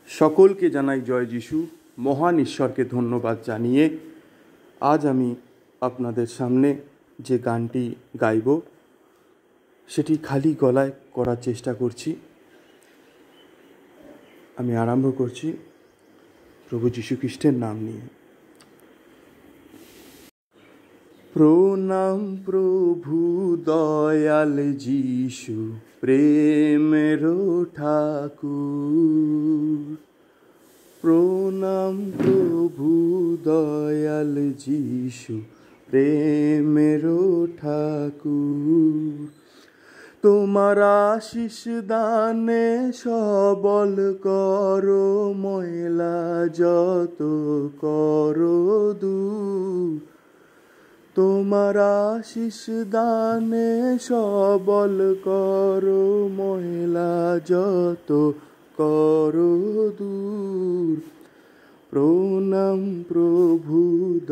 সকলকে জানাই জয় যিশু। মহান ঈশ্বরকে ধন্যবাদ জানিয়ে আজ আমি আপনাদের সামনে যে গানটি গাইব সেটি খালি গলায় করার চেষ্টা করছি। আমি আরম্ভ করছি প্রভু যীশু খ্রিস্টের নাম নিয়ে। প্রণাম প্রভু দয়াল যিশু, প্রেমের ঠাকুর। প্রণাম প্রভু দয়াল যিশু, প্রেমের ঠাকুর। তোমার আশিস দানে সবল করো, ময়লা যত করো দূর। তোমার আশিস দানে সবল করো, ময়লা যত করো দূর। প্রণাম প্রভু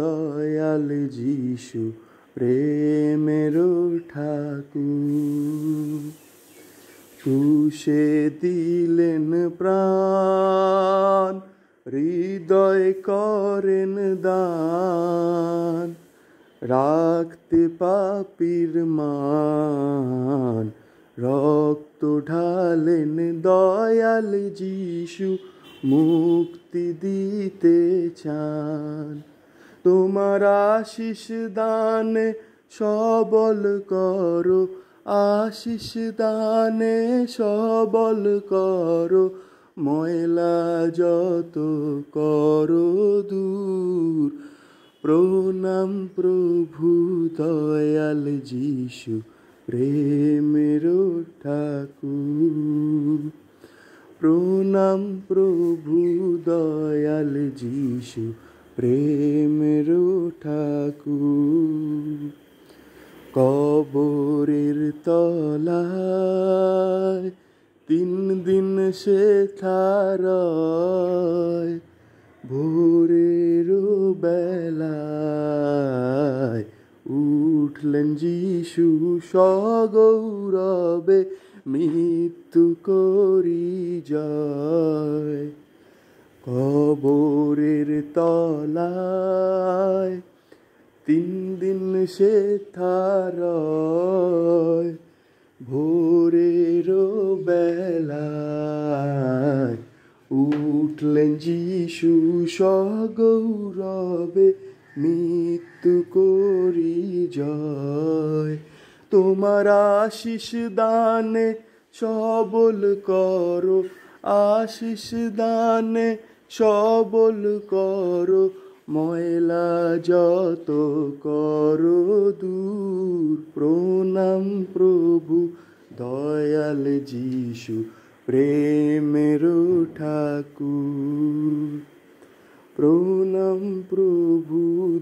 দয়াল যিশু, প্রেমের ঠাকুর। ক্রুশে দিলেন প্রাণ, হৃদয় করেন দান। রাখতে পাপীর মান, রক্ত ঢালেন দয়াল যিশু, মুক্তি দিতে চান। তোমার আশিস দানে সবল করো, আশিস দানে সবল করো, ময়লা যত করো দূর। প্রণাম প্রভু দয়াল যিশু, প্রেমের ঠাকুর। প্রণাম প্রভু দয়াল যিশু, প্রেমের ঠাকুর। কবরের তলায় 3 দিন সে ঠাড়ায়, ভোরের বেলায় উঠলেন যিশু সগৌরবে, মৃত্যু করি জয়। কবরের তলায় 3 দিন সে ঠাড়ায়, ভোরের বেলায় উঠলেন যিশু সগৌরবে, মৃত্যু করি জয়। তোমার আশিস দানে সবল করো, আশিস দানে সবল করো, ময়লা যত করো দূর। প্রণাম প্রভু দয়াল যিশু, প্রেমের ঠাকুর। প্রণাম প্রভু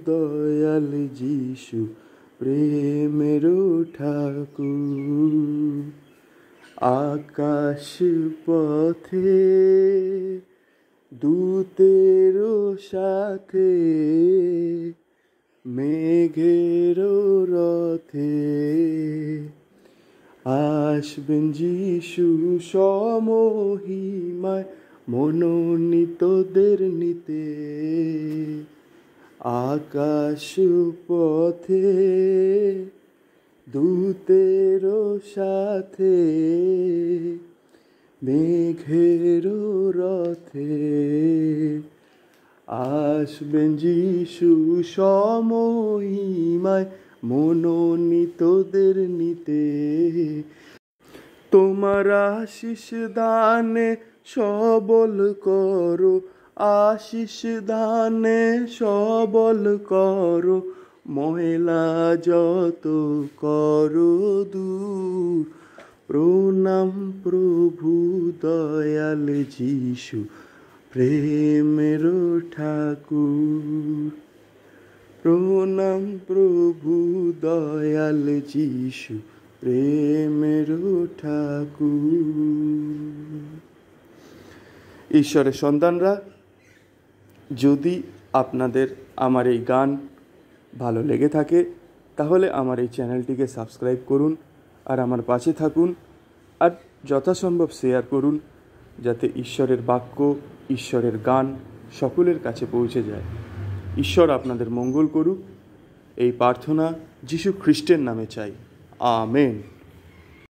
দয়াল যিশু, প্রেমের ঠাকুর। আকাশ পথে দূতের সাথে, মেঘের রথে আসবেন যিশু সমহিমায়, মনোনীতদের নিতে। আকাশ পথে দূতের সাথে, মেঘের রথে আসবেন যিশু সমহিমায়, মনোনীতদের নিতে। তোমার আশিস দানে সবল করো, আশিস দানে সবল করো, ময়লা যত করো দূর। প্রণাম প্রভু দয়াল যিশু, প্রেমের ঠাকুর। প্রণাম প্রভু দয়াল যিশু, প্রেমের ঠাকুর। ঈশ্বরের সন্তানরা, যদি আপনাদের আমার এই গান ভালো লেগে থাকে তাহলে আমার এই চ্যানেলটিকে সাবস্ক্রাইব করুন আর আমার পাশে থাকুন, আর যথাসম্ভব শেয়ার করুন, যাতে ঈশ্বরের বাক্য, ঈশ্বরের গান সকলের কাছে পৌঁছে যায়। ঈশ্বর আপনাদের মঙ্গল করুক, এই প্রার্থনা যীশু খ্রিস্টের নামে চাই। আমেন।